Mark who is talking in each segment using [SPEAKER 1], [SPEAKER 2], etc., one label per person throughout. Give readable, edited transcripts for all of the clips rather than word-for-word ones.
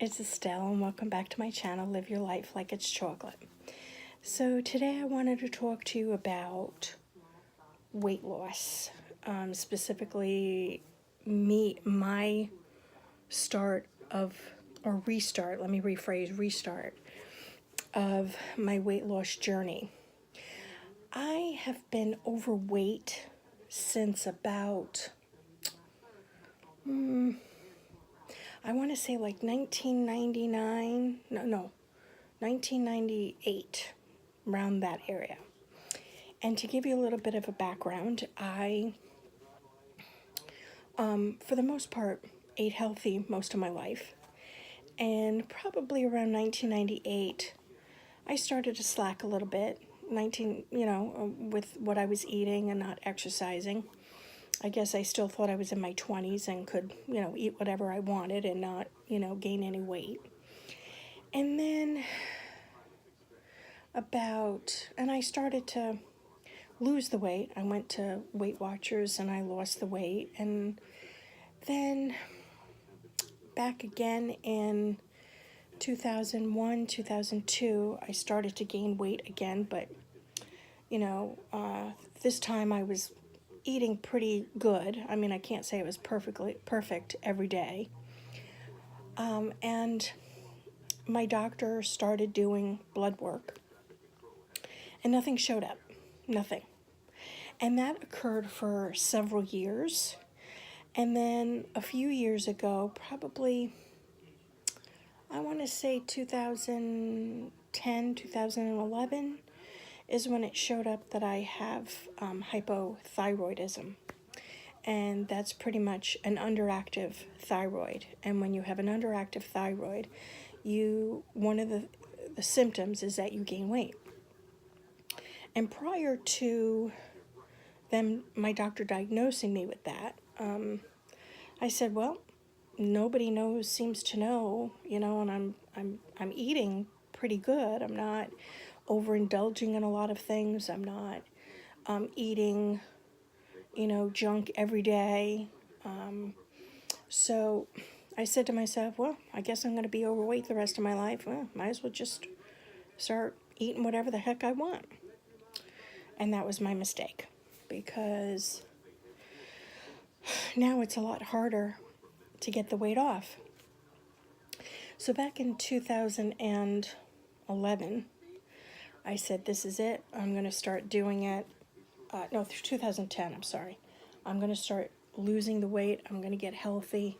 [SPEAKER 1] it's Estelle and welcome back to my channel, Live Your Life Like It's Chocolate. So today I wanted to talk to you about weight loss, specifically my start of, or restart, let me rephrase, restart of my weight loss journey. I have been overweight since about, I want to say like 1999, no, 1998, around that area. And to give you a little bit of a background, I, for the most part, ate healthy most of my life. And probably around 1998, I started to slack a little bit. With what I was eating and not exercising. I guess I still thought I was in my 20s and could, eat whatever I wanted and not, gain any weight. And then and I started to lose the weight. I went to Weight Watchers and I lost the weight. And then back again in 2001, 2002, I started to gain weight again, but, this time I was eating pretty good. I mean, I can't say it was perfect every day. And my doctor started doing blood work, and nothing showed up. Nothing. And that occurred for several years. And then a few years ago, probably, I want to say 2010, 2011, is when it showed up that I have hypothyroidism. And that's pretty much an underactive thyroid. And when you have an underactive thyroid, one of the symptoms is that you gain weight. And prior to my doctor diagnosing me with that, I said, well, nobody seems to know, and I'm eating pretty good. I'm not overindulging in a lot of things. I'm not eating, junk every day. So I said to myself, well, I guess I'm going to be overweight the rest of my life. Well, might as well just start eating whatever the heck I want. And that was my mistake, because now it's a lot harder to get the weight off. So back in 2011, I said, this is it. I'm going to start doing it. 2010, I'm sorry. I'm going to start losing the weight. I'm going to get healthy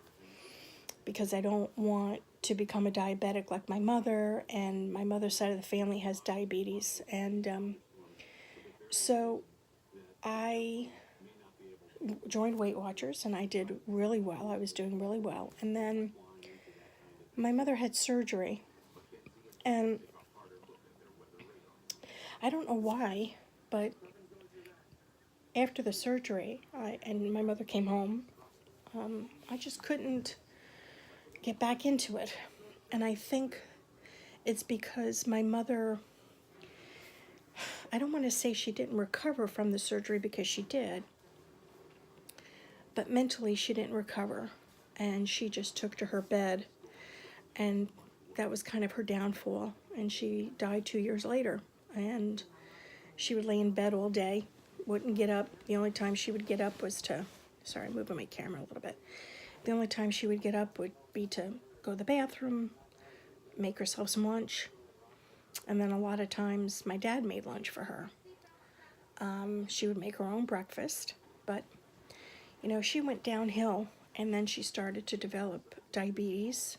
[SPEAKER 1] because I don't want to become a diabetic like my mother, and my mother's side of the family has diabetes. And so I joined Weight Watchers, and I did really well. I was doing really well. And then my mother had surgery, and I don't know why, but after the surgery, and my mother came home, I just couldn't get back into it. And I think it's because my mother, I don't want to say she didn't recover from the surgery, because she did, but mentally she didn't recover, and she just took to her bed, and that was kind of her downfall. And she died 2 years later, and she would lay in bed all day, wouldn't get up. The only time she would get up was sorry, I'm moving my camera a little bit. The only time she would get up would be to go to the bathroom, make herself some lunch, and then a lot of times my dad made lunch for her. She would make her own breakfast, but, she went downhill, and then she started to develop diabetes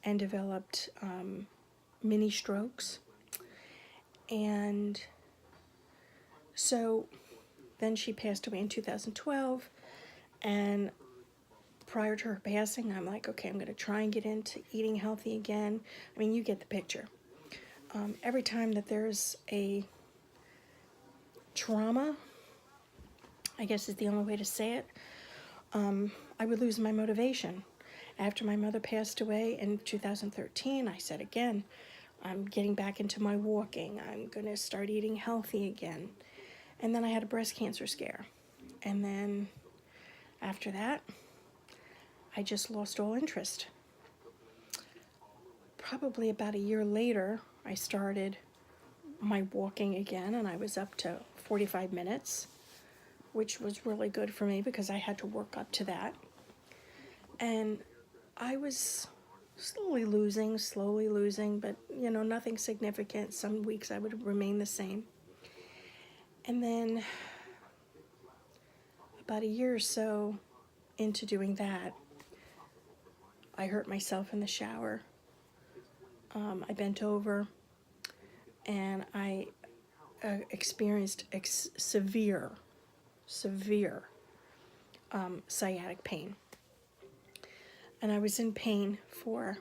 [SPEAKER 1] and developed mini strokes. And so then she passed away in 2012, and prior to her passing, I'm like, okay, I'm going to try and get into eating healthy again. I mean, you get the picture. Every time that there's a trauma, I guess is the only way to say it, I would lose my motivation. After my mother passed away in 2013, I said again, I'm getting back into my walking. I'm going to start eating healthy again. And then I had a breast cancer scare. And then after that, I just lost all interest. probably about a year later, I started my walking again, and I was up to 45 minutes, which was really good for me because I had to work up to that. And I was slowly losing, but nothing significant. Some weeks I would remain the same. And then about a year or so into doing that, I hurt myself in the shower. I bent over and I experienced severe sciatic pain. And I was in pain for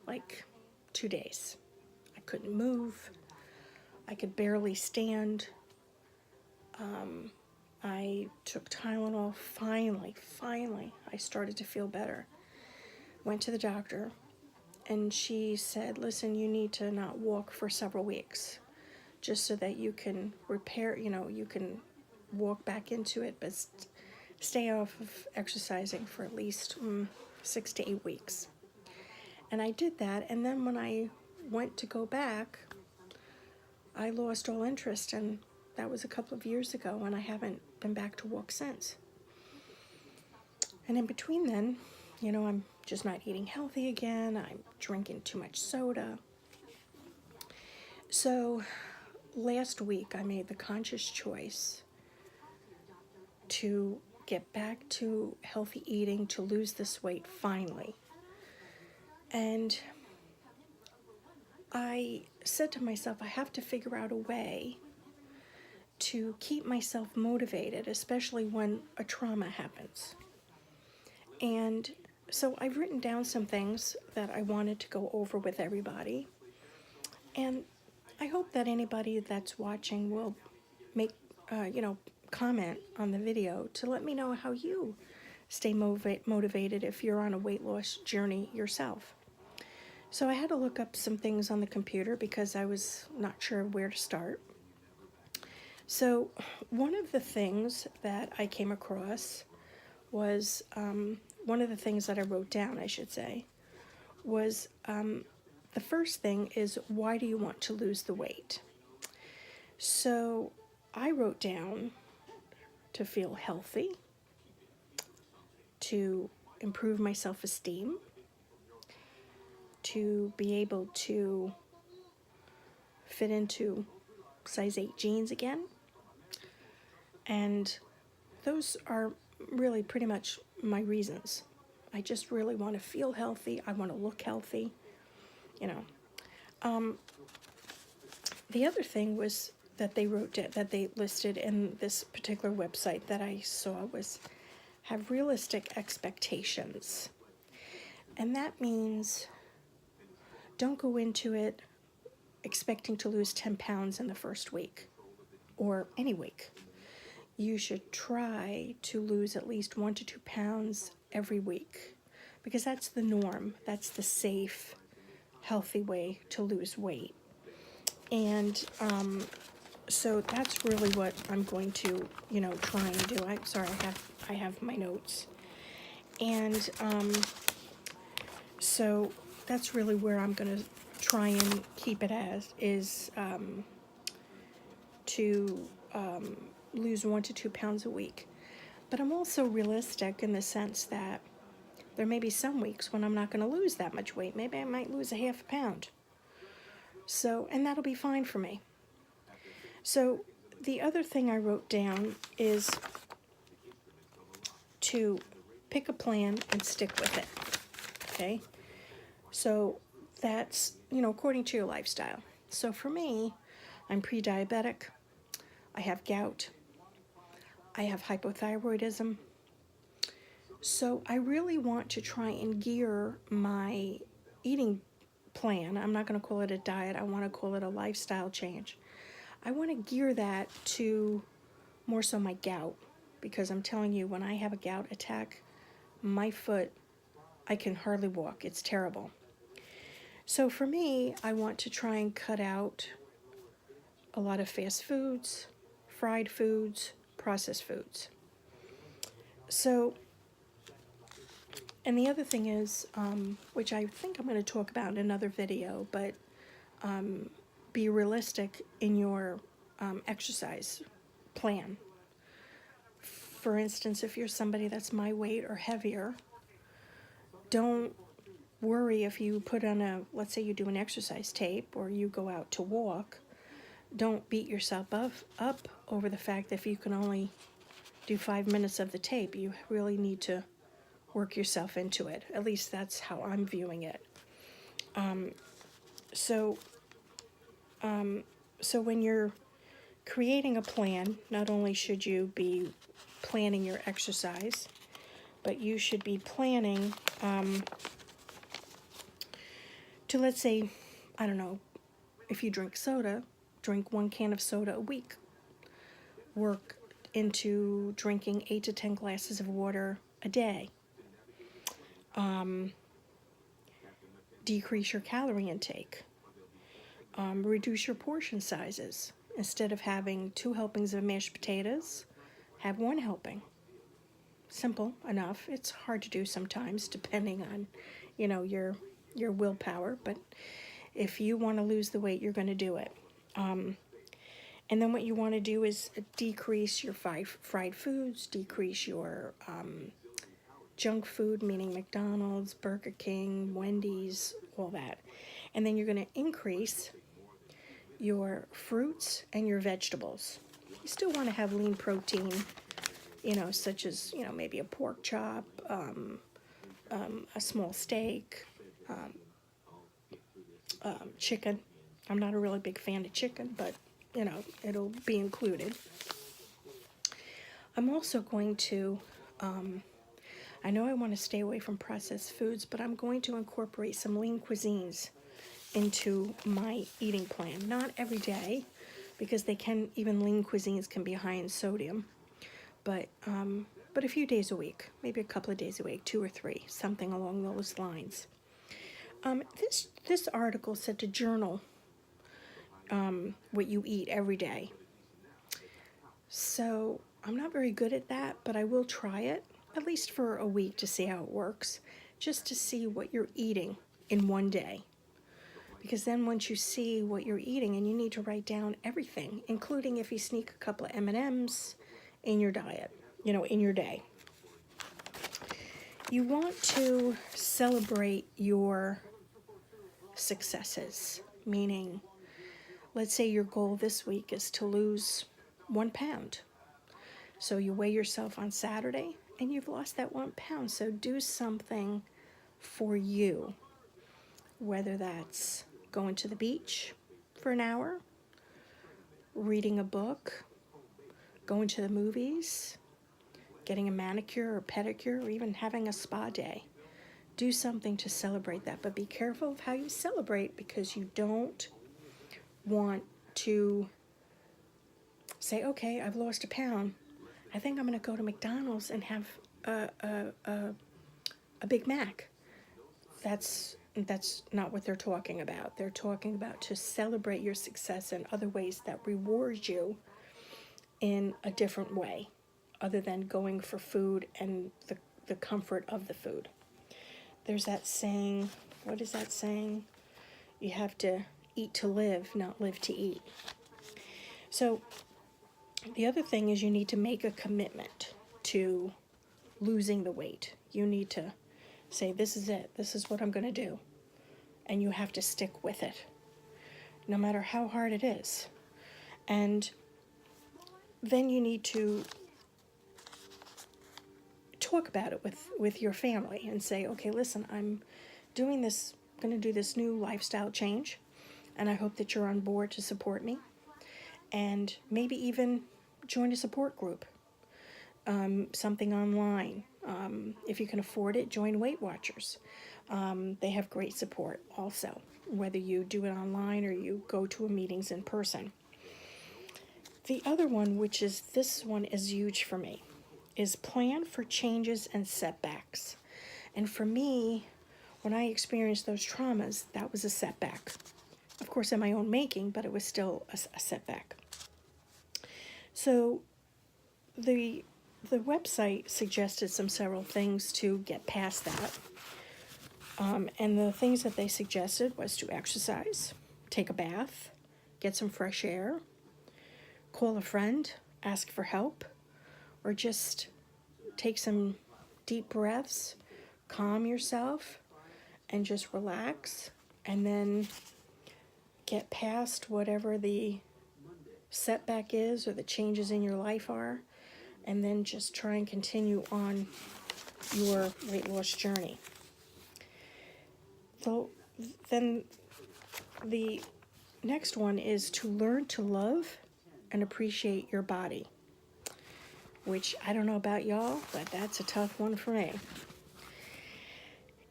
[SPEAKER 1] like 2 days. I couldn't move. I could barely stand. I took Tylenol. Finally, I started to feel better. Went to the doctor, and she said, listen, you need to not walk for several weeks, just so that you can repair, you can walk back into it, but stay off of exercising for at least 6 to 8 weeks. And I did that, and then when I went to go back, I lost all interest, and that was a couple of years ago, and I haven't been back to walk since. And in between then, I'm just not eating healthy again. I'm drinking too much soda. So last week I made the conscious choice to get back to healthy eating, to lose this weight finally. And I said to myself, I have to figure out a way to keep myself motivated, especially when a trauma happens. And so I've written down some things that I wanted to go over with everybody. And I hope that anybody that's watching will make, comment on the video to let me know how you stay motivated if you're on a weight loss journey yourself. So I had to look up some things on the computer because I was not sure where to start. So one of the things that I came across was, one of the things that I wrote down, I should say, was the first thing is, why do you want to lose the weight? So I wrote down to feel healthy, to improve my self-esteem, to be able to fit into size 8 jeans again. And those are really pretty much my reasons. I just really want to feel healthy. I want to look healthy, The other thing was that they listed in this particular website that I saw was have realistic expectations. And that means don't go into it expecting to lose 10 pounds in the first week or any week. You should try to lose at least 1 to 2 pounds every week because that's the norm. That's the safe, healthy way to lose weight. And so that's really what I'm going to, try and do. I have my notes. And so that's really where I'm going to try and keep it as, is to lose 1 to 2 pounds a week. But I'm also realistic in the sense that there may be some weeks when I'm not going to lose that much weight. Maybe I might lose a half a pound. So, and that'll be fine for me. So the other thing I wrote down is to pick a plan and stick with it. Okay? So that's, according to your lifestyle. So for me, I'm pre-diabetic. I have gout. I have hypothyroidism. So I really want to try and gear my eating plan. I'm not going to call it a diet. I want to call it a lifestyle change. I want to gear that to more so my gout, because I'm telling you, when I have a gout attack, my foot, I can hardly walk. It's terrible. So for me, I want to try and cut out a lot of fast foods, fried foods, processed foods. So, And the other thing is, which I think I'm going to talk about in another video, but be realistic in your exercise plan. For instance, if you're somebody that's my weight or heavier, don't worry if you put on let's say you do an exercise tape or you go out to walk. Don't beat yourself up over the fact that if you can only do 5 minutes of the tape, you really need to work yourself into it. At least that's how I'm viewing it. So when you're creating a plan, not only should you be planning your exercise, but you should be planning to, let's say, I don't know, if you drink soda, drink 1 can of soda a week. Work into drinking 8 to 10 glasses of water a day. Decrease your calorie intake. Reduce your portion sizes. Instead of having 2 helpings of mashed potatoes, have 1 helping. Simple enough. It's hard to do sometimes, depending on, your willpower. But if you want to lose the weight, you're going to do it. And then what you want to do is decrease your fried foods, decrease your junk food, meaning McDonald's, Burger King, Wendy's, all that. And then you're going to increase your fruits and your vegetables. You still want to have lean protein, such as, maybe a pork chop, a small steak, chicken. I'm not a really big fan of chicken, but, it'll be included. I'm also going to, I know I want to stay away from processed foods, but I'm going to incorporate some lean cuisines into my eating plan. Not every day, because even lean cuisines can be high in sodium, but a few days a week, maybe a couple of days a week, 2 or 3, something along those lines. This article said to journal what you eat every day. So I'm not very good at that, but I will try it, at least for a week, to see how it works, just to see what you're eating in one day. Because then once you see what you're eating, and you need to write down everything, including if you sneak a couple of M&Ms in your diet, in your day. You want to celebrate your successes, meaning, let's say your goal this week is to lose 1 pound. So you weigh yourself on Saturday and you've lost that 1 pound. So do something for you, whether that's going to the beach for an hour, reading a book, going to the movies, getting a manicure or pedicure, or even having a spa day. Do something to celebrate that, but be careful of how you celebrate, because you don't want to say, okay, I've lost 1 pound. I think I'm going to go to McDonald's and have a Big Mac. That's not what they're talking about. They're talking about to celebrate your success in other ways that reward you in a different way, other than going for food and the comfort of the food. There's that saying, what is that saying? You have to eat to live, not live to eat. So the other thing is you need to make a commitment to losing the weight. You need to say, this is it. This is what I'm going to do. And you have to stick with it, no matter how hard it is. And then you need to talk about it with your family and say, okay, listen, I'm going to do this new lifestyle change, and I hope that you're on board to support me, and maybe even join a support group, something online. If you can afford it, join Weight Watchers. They have great support also, whether you do it online or you go to meetings in person. The other one, this one is huge for me, is plan for changes and setbacks. And for me, when I experienced those traumas, that was a setback. Of course, in my own making, but it was still a setback. So the the website suggested several things to get past that. And the things that they suggested was to exercise, take a bath, get some fresh air, call a friend, ask for help, or just take some deep breaths, calm yourself, and just relax, and then get past whatever the setback is or the changes in your life are, and then just try and continue on your weight loss journey. So then the next one is to learn to love and appreciate your body, which I don't know about y'all, but that's a tough one for me.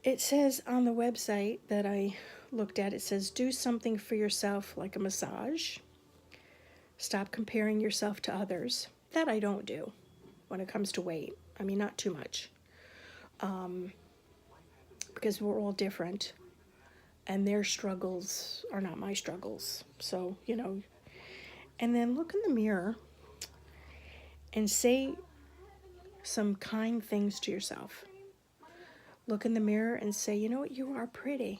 [SPEAKER 1] It says on the website that I looked at, it says do something for yourself like a massage. Stop comparing yourself to others. That I don't do when it comes to weight. I mean, not too much. Because we're all different. And their struggles are not my struggles. So, you know. And then look in the mirror and say some kind things to yourself. Look in the mirror and say, you know what, you are pretty.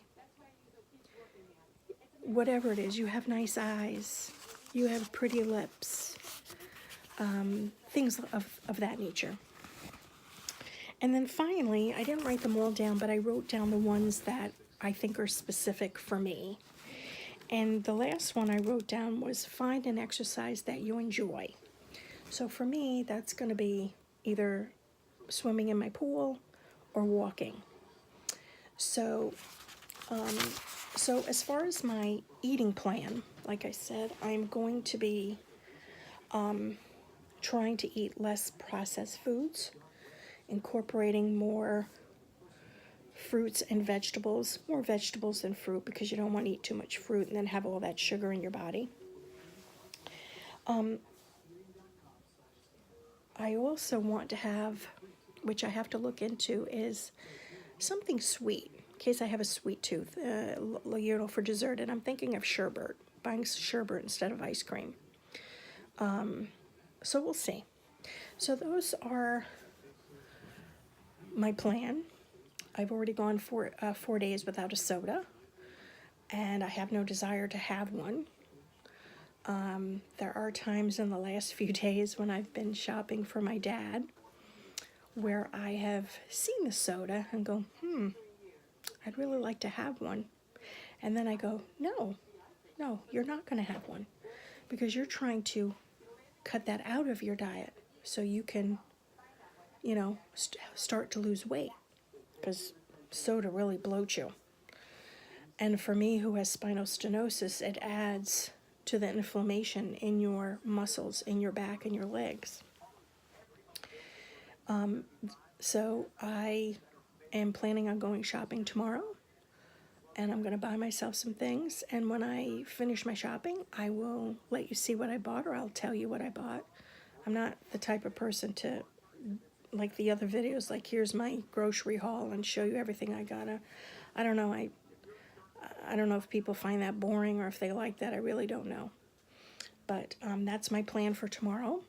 [SPEAKER 1] Whatever it is, you have nice eyes. You have pretty lips. Things of that nature. And then finally, I didn't write them all down, but I wrote down the ones that I think are specific for me. And the last one I wrote down was find an exercise that you enjoy. So for me, that's going to be either swimming in my pool or walking. So as far as my eating plan, like I said, I'm going to be trying to eat less processed foods, incorporating more fruits and vegetables, more vegetables than fruit, because you don't want to eat too much fruit and then have all that sugar in your body. I also want to have, which I have to look into, is something sweet, in case I have a sweet tooth, for dessert, and I'm thinking of sherbet, buying sherbet instead of ice cream. So we'll see. So those are my plan. I've already gone for 4 days without a soda, and I have no desire to have one. There are times in the last few days when I've been shopping for my dad where I have seen the soda and go, I'd really like to have one. And then I go, no, you're not going to have one, because you're trying to cut that out of your diet so you can, start to lose weight, because soda really bloats you. And for me, who has spinal stenosis, it adds to the inflammation in your muscles, in your back and your legs. So I am planning on going shopping tomorrow, and I'm going to buy myself some things. And when I finish my shopping, I will let you see what I bought, or I'll tell you what I bought. I'm not the type of person to, like the other videos, like here's my grocery haul and show you everything I got. I don't know. I don't know if people find that boring or if they like that. I really don't know. But that's my plan for tomorrow.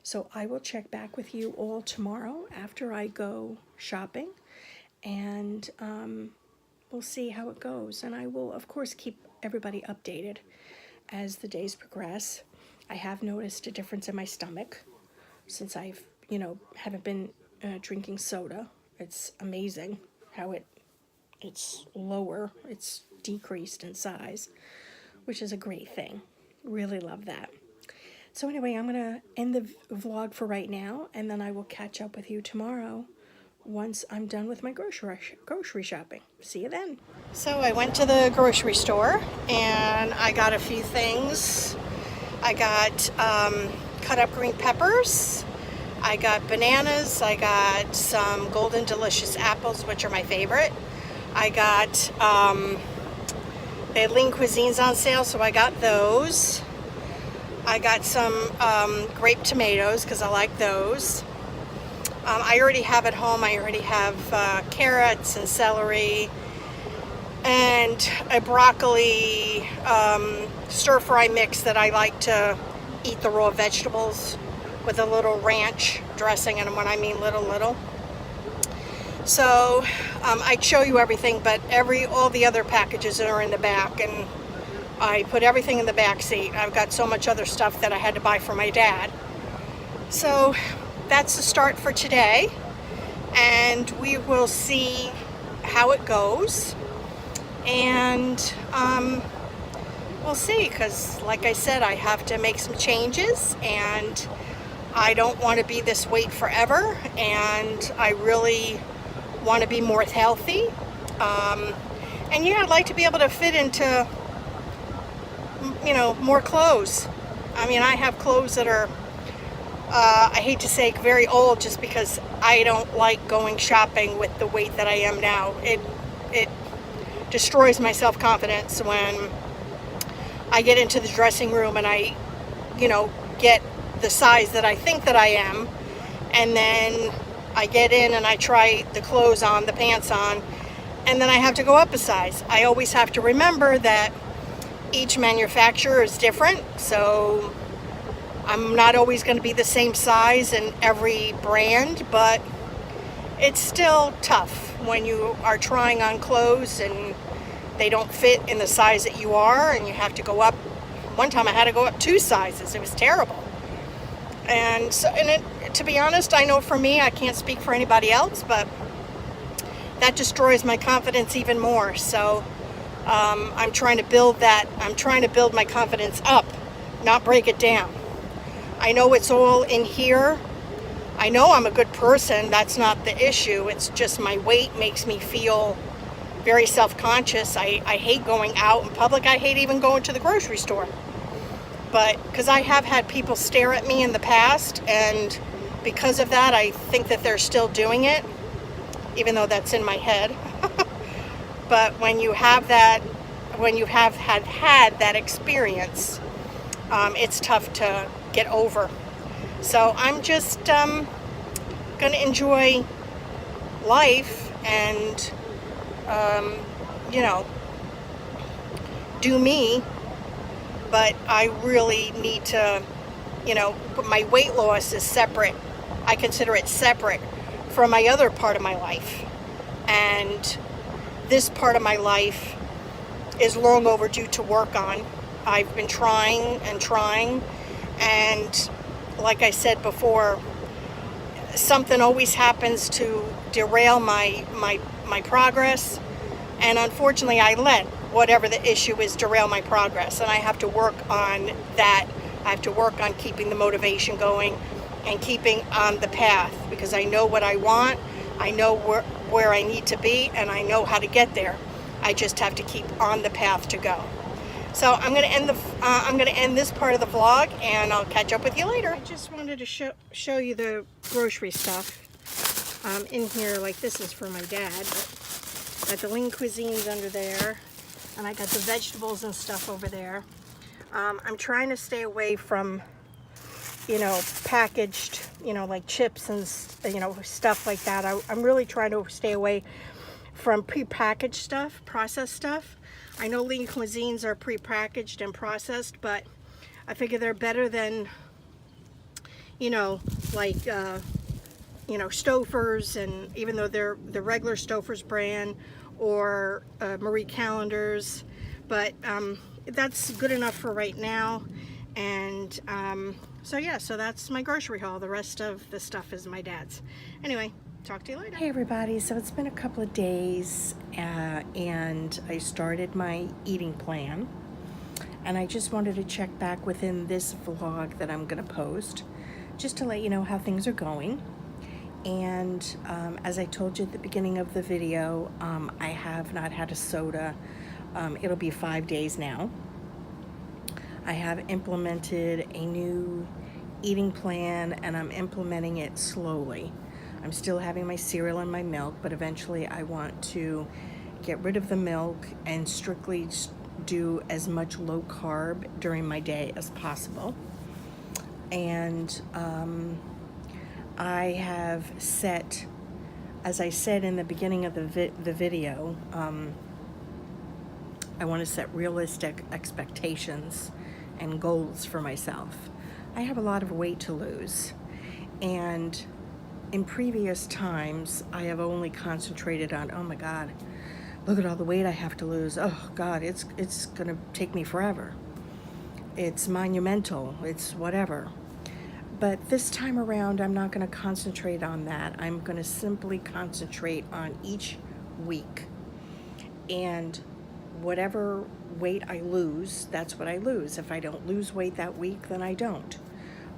[SPEAKER 1] So I will check back with you all tomorrow after I go shopping, and we'll see how it goes. And I will, of course, keep everybody updated as the days progress. I have noticed a difference in my stomach since I've, haven't been drinking soda. It's amazing how it's lower, it's decreased in size, which is a great thing. Really love that. So anyway, I'm going to end the vlog for right now, and then I will catch up with you tomorrow once I'm done with my grocery shopping. See you then. So I went to the grocery store, and I got a few things. I got cut up green peppers. I got bananas. I got some Golden Delicious apples, which are my favorite. I got, they had Lean Cuisines on sale, so I got those. I got some grape tomatoes, because I like those. I already have at home, I already have carrots and celery and a broccoli stir-fry mix that I like to eat the raw vegetables with a little ranch dressing, and when I mean little. So I'd show you everything, but all the other packages are in the back, and I put everything in the back seat. I've got so much other stuff that I had to buy for my dad. So that's the start for today, and we will see how it goes. And we'll see, because like I said, I have to make some changes, and I don't want to be this weight forever, and I really want to be more healthy. And yeah, I'd like to be able to fit into, you know, more clothes. I mean, I have clothes that are, I hate to say, very old, just because I don't like going shopping with the weight that I am now. It destroys my self-confidence when I get into the dressing room and I, you know, get the size that I think that I am, and then I get in and I try the clothes on, the pants on, and then I have to go up a size. I always have to remember that each manufacturer is different, so I'm not always going to be the same size in every brand, but it's still tough when you are trying on clothes and they don't fit in the size that you are, and you have to go up. One time I had to go up 2 sizes. It was terrible. And so, to be honest, I know for me, I can't speak for anybody else, but that destroys my confidence even more. So I'm trying to build that. I'm trying to build my confidence up, not break it down. I know it's all in here. I know I'm a good person. That's not the issue. It's just my weight makes me feel very self-conscious. I hate going out in public. I hate even going to the grocery store. But because I have had people stare at me in the past, and because of that, I think that they're still doing it, even though that's in my head. But when you have that, when you have had that experience, it's tough to get over. So I'm just going to enjoy life and, you know, do me. But I really need to, you know, my weight loss is separate. I consider it separate from my other part of my life. And this part of my life is long overdue to work on. I've been trying, and like I said before, something always happens to derail my progress, and unfortunately I let whatever the issue is derail my progress, and I have to work on that. I have to work on keeping the motivation going and keeping on the path, because I know what I want, I know where I need to be, and I know how to get there. I just have to keep on the path to go. So I'm going to end this part of the vlog, and I'll catch up with you later. I just wanted to show you the grocery stuff in here. Like, this is for my dad, but got the Lean Cuisines under there, and I got the vegetables and stuff over there. I'm trying to stay away from, you know, packaged, you know, like chips and, you know, stuff like that. I'm really trying to stay away from pre-packaged stuff, processed stuff. I know Lean Cuisines are pre-packaged and processed, but I figure they're better than, you know, like, you know, Stouffer's, and even though they're the regular Stouffer's brand, or Marie Callender's, but that's good enough for right now. And so yeah, so that's my grocery haul. The rest of the stuff is my dad's. Anyway, talk to you later. Hey everybody, so it's been a couple of days and I started my eating plan, and I just wanted to check back within this vlog that I'm gonna post, just to let you know how things are going. And as I told you at the beginning of the video, I have not had a soda. It'll be 5 days now. I have implemented a new eating plan, and I'm implementing it slowly. I'm still having my cereal and my milk, but eventually I want to get rid of the milk and strictly do as much low carb during my day as possible. And I have set, as I said in the beginning of the video, I want to set realistic expectations and goals for myself. I have a lot of weight to lose, And in previous times, I have only concentrated on, oh my God, look at all the weight I have to lose. Oh God, it's gonna take me forever. It's monumental, it's whatever. But this time around, I'm not gonna concentrate on that. I'm gonna simply concentrate on each week. And whatever weight I lose, that's what I lose. If I don't lose weight that week, then I don't.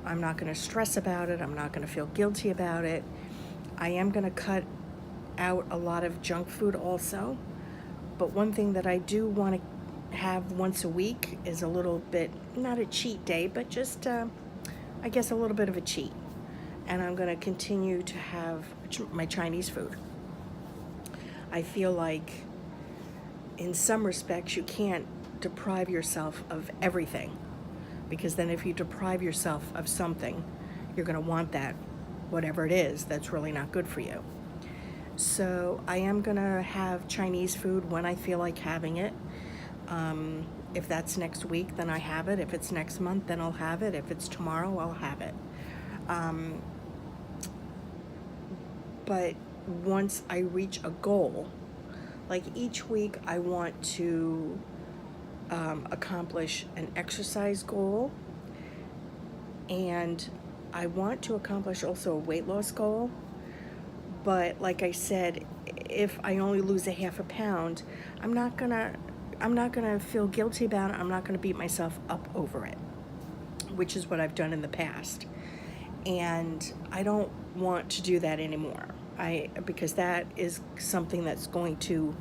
[SPEAKER 1] I'm not going to stress about it. I'm not going to feel guilty about it. I am going to cut out a lot of junk food also. But one thing that I do want to have once a week is a little bit, not a cheat day, but just, I guess, a little bit of a cheat. And I'm going to continue to have my Chinese food. I feel like in some respects you can't deprive yourself of everything, because then if you deprive yourself of something, you're going to want that, whatever it is, that's really not good for you. So I am going to have Chinese food when I feel like having it. If that's next week, then I have it. If it's next month, then I'll have it. If it's tomorrow, I'll have it. But once I reach a goal, like each week I want to accomplish an exercise goal, and I want to accomplish also a weight loss goal. But like I said, if I only lose a half a pound, I'm not gonna feel guilty about it. I'm not gonna beat myself up over it, which is what I've done in the past. And I don't want to do that anymore. Because that is something that's going to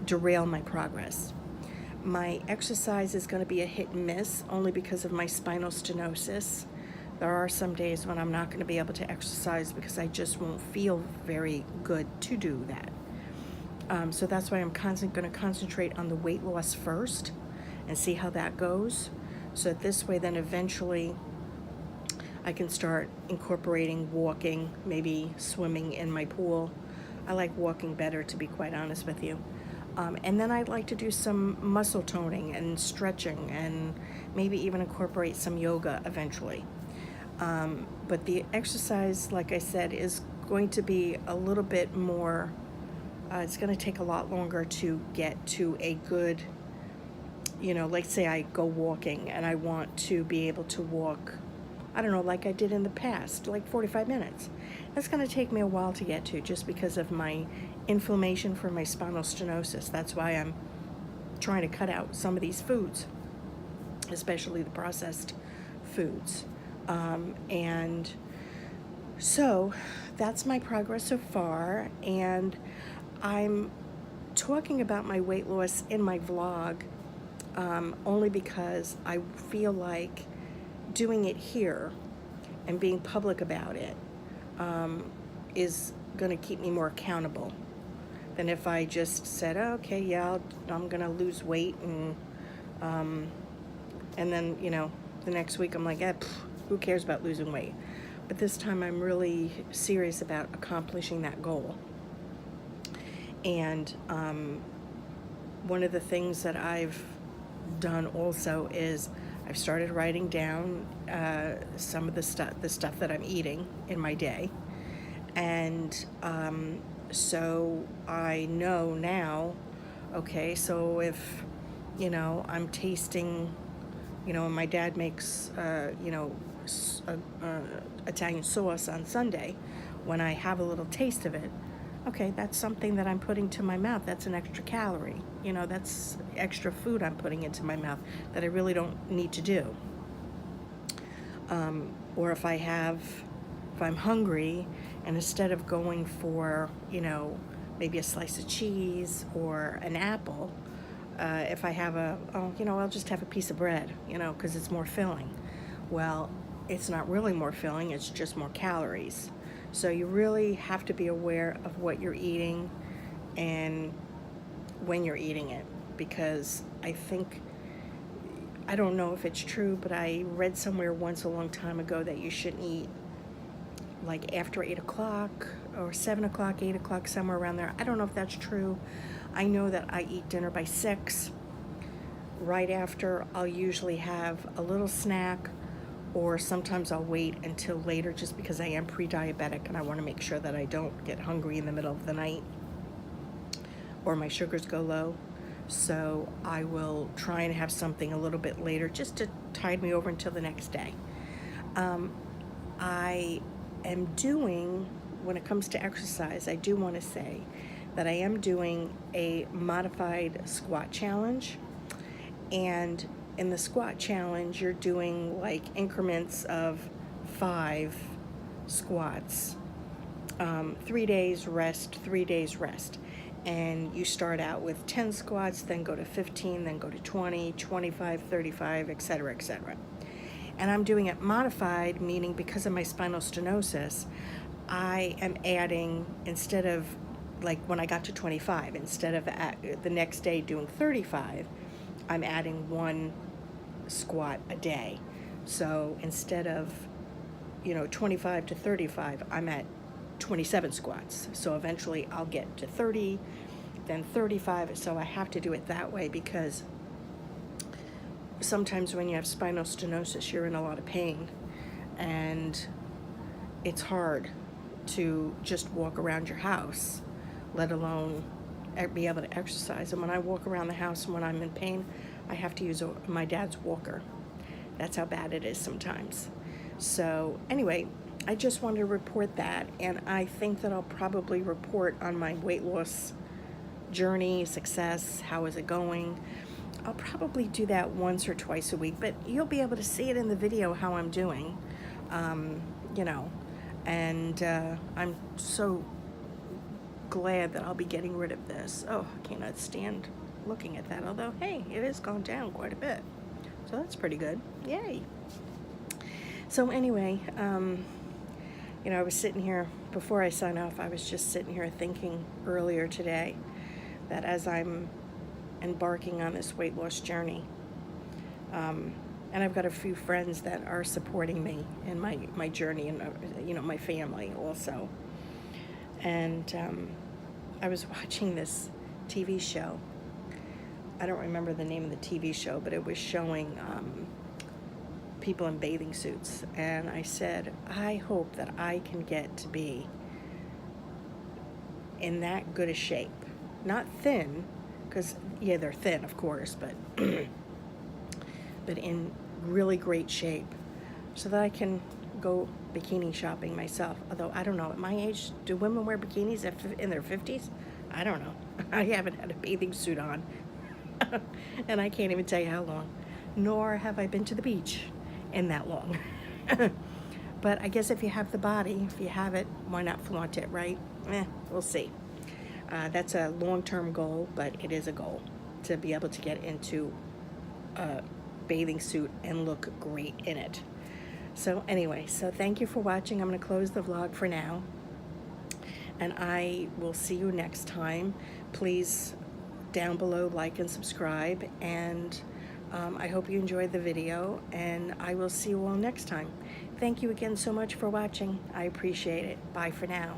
[SPEAKER 1] derail my progress. My exercise is going to be a hit and miss, only because of my spinal stenosis. There are some days when I'm not going to be able to exercise because I just won't feel very good to do that. So that's why I'm going to concentrate on the weight loss first and see how that goes. So that this way then eventually I can start incorporating walking, maybe swimming in my pool. I like walking better, to be quite honest with you. And then I'd like to do some muscle toning and stretching, and maybe even incorporate some yoga eventually. But the exercise, like I said, is going to be a little bit more, it's going to take a lot longer to get to a good, let's say I go walking and I want to be able to walk, I don't know, like I did in the past, like 45 minutes. That's going to take me a while to get to, just because of my inflammation from my spinal stenosis. That's why I'm trying to cut out some of these foods, especially the processed foods. And so that's my progress so far. And I'm talking about my weight loss in my vlog only because I feel like doing it here and being public about it is going to keep me more accountable than if I just said, oh, okay, yeah, I'm going to lose weight, and then, the next week I'm like, who cares about losing weight? But this time I'm really serious about accomplishing that goal. And one of the things that I've done also is I've started writing down some of the stuff that I'm eating in my day. And so I know now, okay, so if, I'm tasting, and my dad makes, Italian sauce on Sunday, when I have a little taste of it, okay, that's something that I'm putting to my mouth. That's an extra calorie. That's extra food I'm putting into my mouth that I really don't need to do. Or if I'm hungry, and instead of going for, maybe a slice of cheese or an apple, if I have I'll just have a piece of bread, because it's more filling. Well, it's not really more filling, it's just more calories. So you really have to be aware of what you're eating and when you're eating it, because I don't know if it's true, but I read somewhere once a long time ago that you shouldn't eat like after 8 o'clock or 7 o'clock, 8 o'clock, somewhere around there. I don't know if that's true. I know that I eat dinner by 6. Right after, I'll usually have a little snack or sometimes I'll wait until later just because I am pre-diabetic and I want to make sure that I don't get hungry in the middle of the night or my sugars go low. So I will try and have something a little bit later just to tide me over until the next day. I am doing, when it comes to exercise, I do want to say that I am doing a modified squat challenge. And in the squat challenge, you're doing like increments of 5 squats, 3 days rest, 3 days rest. And you start out with 10 squats, then go to 15, then go to 20, 25, 35, etc., etc. And I'm doing it modified, meaning because of my spinal stenosis, I am adding, instead of like when I got to 25, instead of the next day doing 35, I'm adding 1 squat a day. So instead of, 25 to 35, I'm at 27 squats. So eventually I'll get to 30, then 35. So I have to do it that way because sometimes when you have spinal stenosis, you're in a lot of pain, and it's hard to just walk around your house, let alone be able to exercise. And when I walk around the house and when I'm in pain, I have to use my dad's walker. That's how bad it is sometimes. So anyway, I just wanted to report that, and I think that I'll probably report on my weight loss journey, success, how is it going. I'll probably do that once or twice a week, but you'll be able to see it in the video how I'm doing, and I'm so glad that I'll be getting rid of this. Oh, I cannot stand looking at that, although, hey, it has gone down quite a bit. So that's pretty good. Yay. So anyway, I was sitting here, before I sign off, I was just sitting here thinking earlier today that as I'm embarking on this weight loss journey, and I've got a few friends that are supporting me in my journey, and my family also. And I was watching this TV show. I don't remember the name of the TV show, but it was showing people in bathing suits. And I said, I hope that I can get to be in that good a shape. Not thin, because, yeah, they're thin, of course, but but in really great shape, so that I can go bikini shopping myself. Although, I don't know, at my age, do women wear bikinis in their 50s? I don't know. I haven't had a bathing suit on, and I can't even tell you how long. Nor have I been to the beach in that long. But I guess if you have the body, if you have it, why not flaunt it, right? We'll see. That's a long-term goal, but it is a goal to be able to get into a bathing suit and look great in it. So anyway, so thank you for watching. I'm going to close the vlog for now, and I will see you next time. Please, down below, like and subscribe, and I hope you enjoyed the video, and I will see you all next time. Thank you again so much for watching. I appreciate it. Bye for now.